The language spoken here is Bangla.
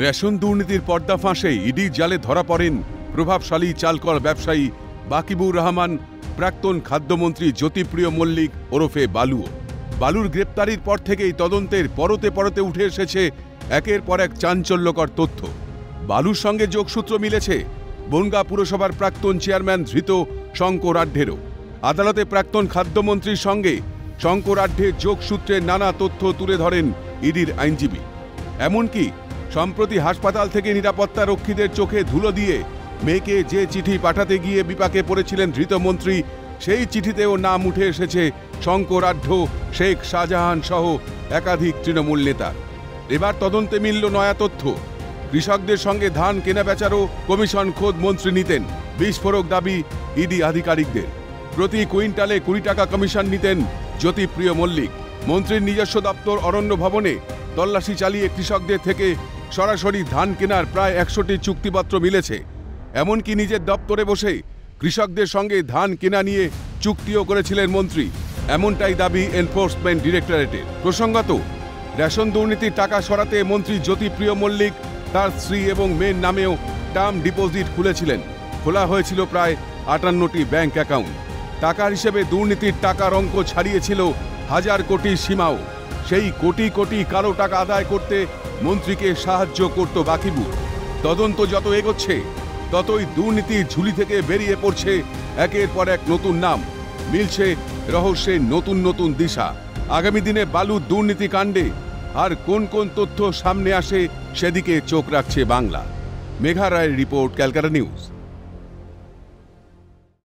রেশন দুর্নীতির পর্দা ফাঁসে ইডি জালে ধরা পড়েন প্রভাবশালী চালকল ব্যবসায়ী বাকিবুর রহমান, প্রাক্তন খাদ্যমন্ত্রী জ্যোতিপ্রিয় মল্লিক ওরফে বালুও। বালুর গ্রেপ্তারির পর থেকেই তদন্তের পরতে পরতে উঠে এসেছে একের পর এক চাঞ্চল্যকর তথ্য। বালুর সঙ্গে যোগসূত্র মিলেছে বনগাঁ পুরসভার প্রাক্তন চেয়ারম্যান ধৃত শঙ্কর আঢ্যেরও। আদালতে প্রাক্তন খাদ্যমন্ত্রীর সঙ্গে শঙ্কর আঢ্যের যোগসূত্রের নানা তথ্য তুলে ধরেন ইডির আইনজীবী। এমনকি সম্প্রতি হাসপাতাল থেকে নিরাপত্তা রক্ষীদের চোখে ধুলো দিয়ে মেয়েকে যে চিঠি পাঠাতে গিয়ে বিপাকে পড়েছিলেন ধৃত মন্ত্রী, সেই চিঠিতেও নাম উঠে এসেছে শঙ্কর আঢ্য, শেখ শাহজাহান সহ একাধিক তৃণমূল নেতার। এবার তদন্তে মিলল নয়া তথ্য। কৃষকদের সঙ্গে ধান কেনাবেচারও কমিশন খোদ মন্ত্রী নিতেন। বিস্ফোরক দাবি ইডি আধিকারিকদের। প্রতি কুইন্টালে 20 টাকা কমিশন নিতেন জ্যোতিপ্রিয় মল্লিক। মন্ত্রীর নিজস্ব দপ্তর অরণ্য ভবনে তল্লাশি চালিয়ে কৃষকদের থেকে সরাসরি ধান কেনার প্রায় 100টি চুক্তিপত্র মিলেছে। এমনকি নিজের দপ্তরে বসে কৃষকদের সঙ্গে ধান কেনা নিয়ে চুক্তিও করেছিলেন মন্ত্রী, এমনটাই দাবি এনফোর্সমেন্ট ডিরেক্টরেটের। প্রসঙ্গত, রেশন দুর্নীতির টাকা সরাতে মন্ত্রী জ্যোতিপ্রিয় মল্লিক তার স্ত্রী এবং মেয়ের নামেও টার্ম ডিপোজিট খুলেছিলেন। খোলা হয়েছিল প্রায় 58টি ব্যাংক অ্যাকাউন্ট। টাকার হিসেবে দুর্নীতির টাকার অঙ্ক ছাড়িয়েছিল 1000 কোটির সীমাও। সেই কোটি কোটি কালো টাকা আদায় করতে মন্ত্রীকে সাহায্য করত বাকিবুর। তদন্ত যত এগোচ্ছে ততই দুর্নীতির ঝুলি থেকে বেরিয়ে পড়ছে একের পর এক নতুন নাম, মিলছে রহস্যের নতুন নতুন দিশা। আগামী দিনে বালুর দুর্নীতি কাণ্ডে আর কোন কোন তথ্য সামনে আসে সেদিকে চোখ রাখছে বাংলা। মেঘা রায়ের রিপোর্ট, ক্যালকাটা নিউজ।